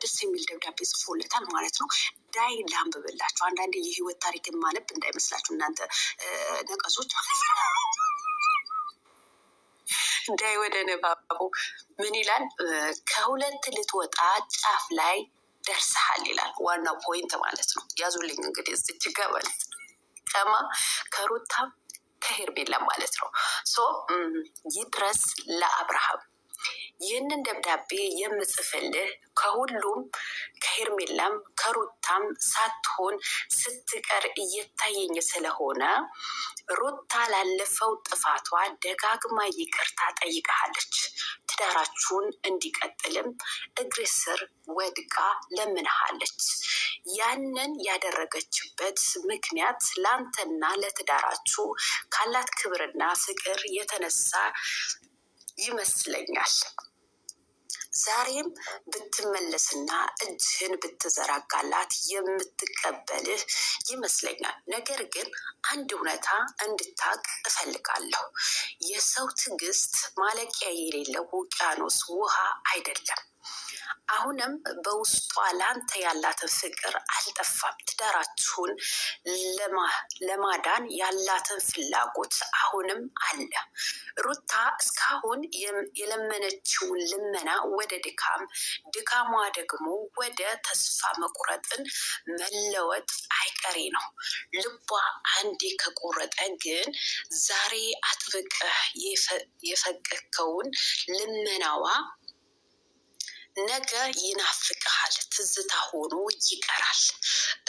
ደስ የሚል ደብዳቤ ጽፎለታል ማለት ነው። ዳይ ላንብብላችሁ። አንዳንዴ የህይወት ታሪክን ማለብ እንዳይመስላችሁ እናንተ ነቀሶች ማለት ነው። ዳይ ወደ ንባቡ ምን ይላል? ከሁለት ልትወጣ ጫፍ ላይ ደርሰሃል ይላል። ዋናው ፖይንት ማለት ነው። ያዙልኝ እንግዲህ እዚች ጋ ማለት ነው። ከማ ከሩታ ከሄርሜላ ማለት ነው። ይድረስ ለአብርሃም ይህንን ደብዳቤ የምጽፍልህ ከሁሉም ከሄርሜላም ከሩታም ሳትሆን ስትቀር እየታየኝ ስለሆነ ሩታ ላለፈው ጥፋቷ ደጋግማ ይቅርታ ጠይቀሃለች። ትዳራችሁን እንዲቀጥልም እግር ስር ወድቃ ለምንሃለች። ያንን ያደረገችበት ምክንያት ላንተና ለትዳራችሁ ካላት ክብርና ፍቅር የተነሳ ይመስለኛል። ዛሬም ብትመለስና እጅህን ብትዘረጋላት የምትቀበልህ ይመስለኛል። ነገር ግን አንድ እውነታ እንድታቅ እፈልጋለሁ። የሰው ትዕግስት ማለቂያ የሌለው ውቅያኖስ ውሃ አይደለም። አሁንም በውስጧ ላንተ ያላትን ፍቅር አልጠፋም። ትዳራችሁን ለማዳን ያላትን ፍላጎት አሁንም አለ። ሩታ እስካሁን የለመነችውን ልመና ወደ ድካም፣ ድካሟ ደግሞ ወደ ተስፋ መቁረጥን መለወጥ አይቀሬ ነው። ልቧ አንዴ ከቆረጠ ግን ዛሬ አጥብቀህ የፈቀድከውን ልመናዋ ነገ ይናፍቅሃል፣ ትዝታ ሆኖ ይቀራል።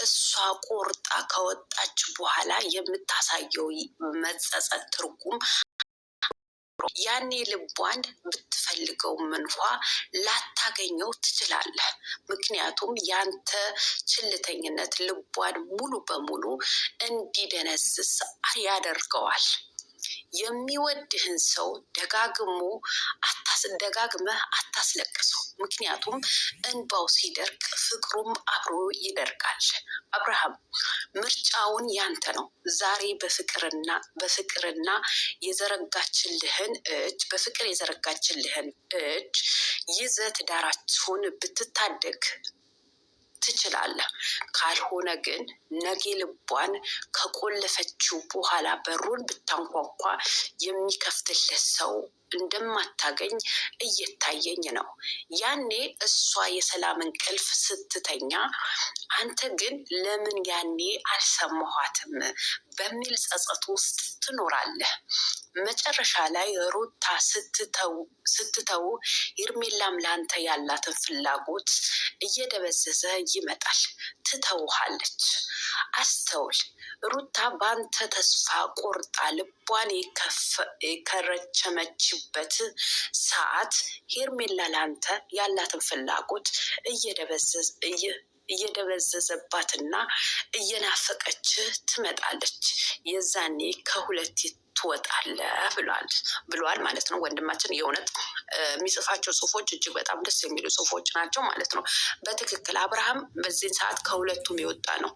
እሷ ቆርጣ ከወጣች በኋላ የምታሳየው መጸጸት ትርጉም ያኔ ልቧን ብትፈልገውም እንኳ ላታገኘው ትችላለህ። ምክንያቱም ያንተ ችልተኝነት ልቧን ሙሉ በሙሉ እንዲደነዝዝ ያደርገዋል። የሚወድህን ሰው ደጋግመህ አታስለቅሰው። ምክንያቱም እንባው ሲደርቅ ፍቅሩም አብሮ ይደርቃል። አብርሃም ምርጫውን ያንተ ነው። ዛሬ በፍቅር የዘረጋችልህን እጅ ይዘህ ትዳራችሁን ብትታደግ ትችላለህ። ካልሆነ ግን ነገ ልቧን ከቆለፈችው በኋላ በሩን ብታንኳኳ የሚከፍትልህ ሰው እንደማታገኝ እየታየኝ ነው። ያኔ እሷ የሰላም እንቅልፍ ስትተኛ፣ አንተ ግን ለምን ያኔ አልሰማኋትም በሚል ጸጸት ውስጥ ትኖራለህ። መጨረሻ ላይ ሩታ ስትተው ሄርሜላም ላንተ ያላትን ፍላጎት እየደበዘዘ ይመጣል። ትተውሃለች። አስተውል። ሩታ በአንተ ተስፋ ቆርጣ ልቧን የከረቸመችበት ሰዓት ሄርሜላ ላንተ ያላትን ፍላጎት እየደበዘዘባትና እየናፈቀች ትመጣለች። የዛኔ ከሁለት ትወጣለህ ብሏል ማለት ነው ወንድማችን። የእውነት የሚጽፋቸው ጽሁፎች እጅግ በጣም ደስ የሚሉ ጽሁፎች ናቸው ማለት ነው። በትክክል አብርሃም በዚህን ሰዓት ከሁለቱም የወጣ ነው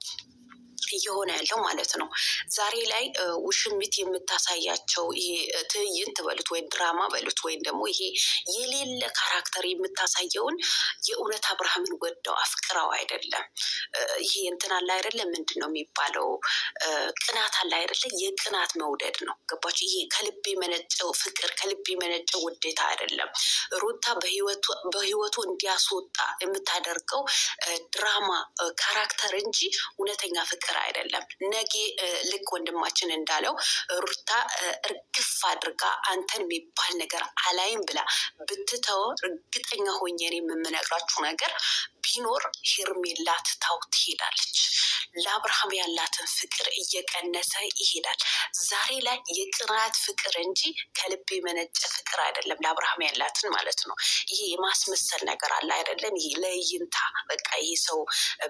እየሆነ ያለው ማለት ነው። ዛሬ ላይ ውሽሚት የምታሳያቸው ይሄ ትዕይንት በሉት ወይም ድራማ በሉት ወይም ደግሞ ይሄ የሌለ ካራክተር የምታሳየውን የእውነት አብርሃምን ወደው አፍቅራው አይደለም። ይሄ እንትን አለ አይደለም፣ ምንድን ነው የሚባለው? ቅናት አለ አይደለ? የቅናት መውደድ ነው። ገባችሁ? ይሄ ከልብ የመነጨው ፍቅር፣ ከልብ የመነጨው ውዴታ አይደለም። ሩታ በህይወቱ እንዲያስወጣ የምታደርገው ድራማ ካራክተር እንጂ እውነተኛ ፍቅር አይደለም። ነጌ ልክ ወንድማችን እንዳለው ሩታ እርግፍ አድርጋ አንተን የሚባል ነገር አላይም ብላ ብትተው እርግጠኛ ሆኜ የምነግራችሁ ነገር ቢኖር ሄርሜላ ትታው ትሄዳለች። ለአብርሃም ያላትን ፍቅር እየቀነሰ ይሄዳል። ዛሬ ላይ የቅናት ፍቅር እንጂ ከልብ የመነጨ ፍቅር አይደለም ለአብርሃም ያላትን ማለት ነው። ይሄ የማስመሰል ነገር አለ አይደለም? ይሄ ለይንታ በቃ ይሄ ሰው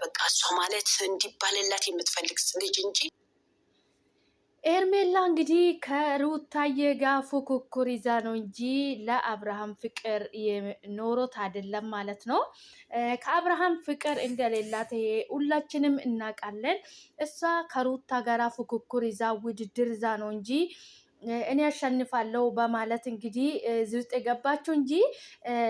በቃ እሷ ማለት እንዲባልላት የምትፈልግ ልጅ እንጂ ሄርሜላ እንግዲህ ከሩታዬ ጋር ፉክክር ይዛ ነው እንጂ ለአብርሃም ፍቅር ኖሮት አይደለም ማለት ነው። ከአብርሃም ፍቅር እንደሌላት ሁላችንም እናውቃለን። እሷ ከሩታ ጋራ ፉክክር ይዛ ውድድር ይዛ ነው እንጂ እኔ አሸንፋለሁ በማለት እንግዲህ እዚህ ውስጥ የገባችው እንጂ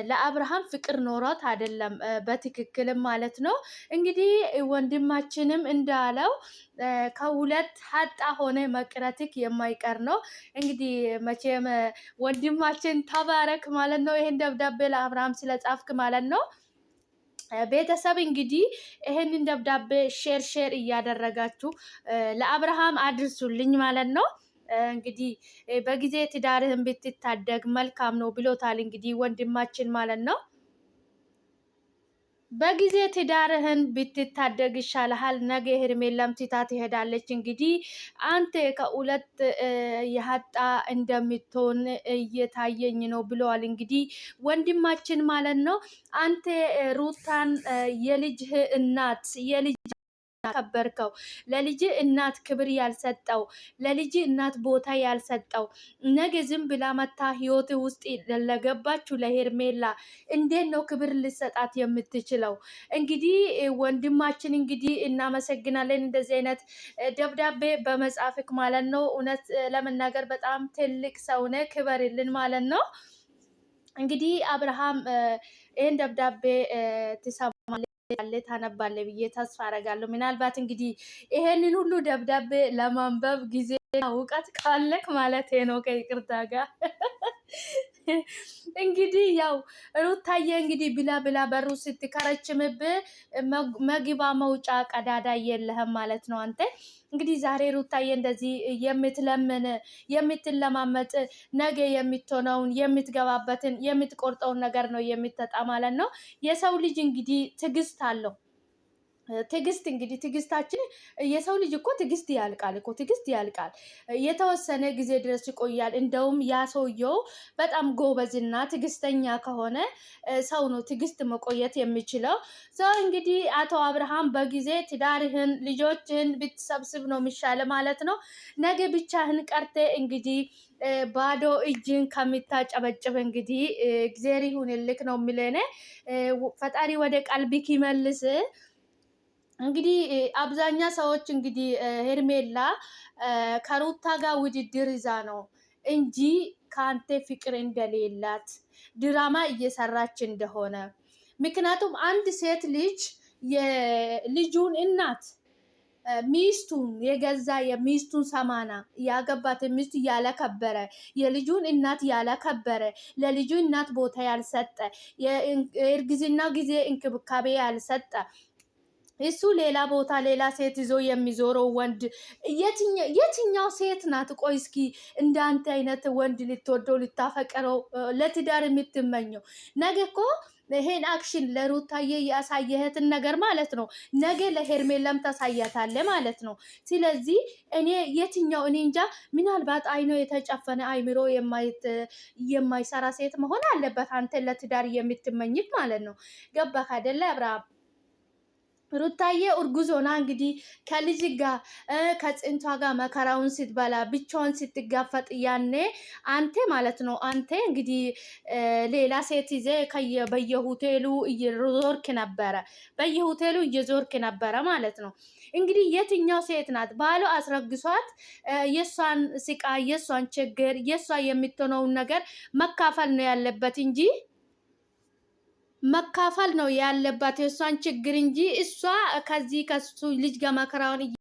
ለአብርሃም ፍቅር ኖሯት አይደለም በትክክልም ማለት ነው። እንግዲህ ወንድማችንም እንዳለው ከሁለት ሀጣ ሆነ መቅረትክ የማይቀር ነው። እንግዲህ መቼም ወንድማችን ተባረክ ማለት ነው። ይሄን ደብዳቤ ለአብርሃም ስለጻፍክ ማለት ነው። ቤተሰብ እንግዲህ ይሄንን ደብዳቤ ሼር እያደረጋችሁ ለአብርሃም አድርሱልኝ ማለት ነው። እንግዲህ በጊዜ ትዳርህን ብትታደግ መልካም ነው ብሎታል እንግዲህ ወንድማችን ማለት ነው። በጊዜ ትዳርህን ብትታደግ ይሻልሃል። ነገ ሄርሜላም ትታ ትሄዳለች። እንግዲህ አንተ ከሁለት የሀጣ እንደምትሆን እየታየኝ ነው ብለዋል እንግዲህ ወንድማችን ማለት ነው። አንተ ሩታን የልጅህ እናት ከበርከው ለልጅ እናት ክብር ያልሰጠው ለልጅ እናት ቦታ ያልሰጠው ነገ ዝም ብላ መታ ህይወት ውስጥ ለገባችሁ ለሄርሜላ እንዴት ነው ክብር ልሰጣት የምትችለው? እንግዲህ ወንድማችን እንግዲህ እናመሰግናለን እንደዚህ አይነት ደብዳቤ በመጻፍክ ማለት ነው። እውነት ለመናገር በጣም ትልቅ ሰውነ ክበርልን ማለት ነው። እንግዲህ አብርሃም ይህን ደብዳቤ ትሰማለህ ታነባለህ ብዬ ተስፋ አደርጋለሁ። ምናልባት እንግዲህ ይሄንን ሁሉ ደብዳቤ ለማንበብ ጊዜ እውቀት ካለክ ማለት ነው ከይቅርታ ጋር እንግዲህ ያው ሩታዬ እንግዲህ ብላ በሩ ስትከረችምብህ መግባ መውጫ ቀዳዳ የለህም ማለት ነው። አንተ እንግዲህ ዛሬ ሩታዬ እንደዚህ የምትለማመጥ ነገ የምትሆነውን የምትገባበትን የምትቆርጠውን ነገር ነው የምትጠጣ ማለት ነው። የሰው ልጅ እንግዲህ ትዕግስት አለው። ትዕግስት እንግዲህ ትዕግስታችን የሰው ልጅ እኮ ትዕግስት ያልቃል እኮ ትዕግስት ያልቃል። የተወሰነ ጊዜ ድረስ ይቆያል። እንደውም ያ ሰውየው በጣም ጎበዝና ትዕግስተኛ ከሆነ ሰው ነው ትዕግስት መቆየት የሚችለው። ሰው እንግዲህ አቶ አብርሃም በጊዜ ትዳርህን ልጆችህን ብትሰብስብ ነው የሚሻለ ማለት ነው። ነገ ብቻህን ቀርተ እንግዲህ ባዶ እጅን ከሚታጨበጭብ እንግዲህ እግዜር ይሁንልክ ነው የሚለኔ። ፈጣሪ ወደ ቀልቢክ ይመልስ። እንግዲህ አብዛኛ ሰዎች እንግዲህ ሄርሜላ ከሩታ ጋር ውድድር ይዛ ነው እንጂ ከአንተ ፍቅር እንደሌላት ድራማ እየሰራች እንደሆነ። ምክንያቱም አንድ ሴት ልጅ የልጁን እናት ሚስቱን የገዛ የሚስቱን ሰማና ያገባት ሚስት ያለከበረ የልጁን እናት ያለከበረ ለልጁ እናት ቦታ ያልሰጠ የእርግዝና ጊዜ እንክብካቤ ያልሰጠ እሱ ሌላ ቦታ ሌላ ሴት ይዞ የሚዞረው ወንድ የትኛው ሴት ናት? ቆይ እስኪ እንዳንተ አይነት ወንድ ልትወደው ልታፈቀረው ለትዳር የምትመኘው? ነገ እኮ ይሄን አክሽን ለሩታዬ ያሳየህትን ነገር ማለት ነው ነገ ለሄርሜላም ታሳያታለህ ማለት ነው። ስለዚህ እኔ እኔ እንጃ፣ ምናልባት አይኖ የተጨፈነ አይምሮ የማይሰራ ሴት መሆን አለበት አንተ ለትዳር የምትመኝት ማለት ነው። ገባህ አይደለ አብርሃም? ሩታዬ እርጉዝ ሆና እንግዲህ ከልጅ ጋር ከጽንቷ ጋር መከራውን ስትበላ ብቻውን ስትጋፈጥ ያኔ አንተ ማለት ነው አንተ እንግዲህ ሌላ ሴት ይዘ በየሆቴሉ እየዞርክ ነበረ ማለት ነው። እንግዲህ የትኛው ሴት ናት ባሉ አስረግሷት የሷን ስቃይ የሷን ችግር የሷ የምትሆነውን ነገር መካፈል ነው ያለበት እንጂ መካፈል ነው ያለባት የእሷን ችግር እንጂ እሷ ከሱ ልጅ ጋር መከራውን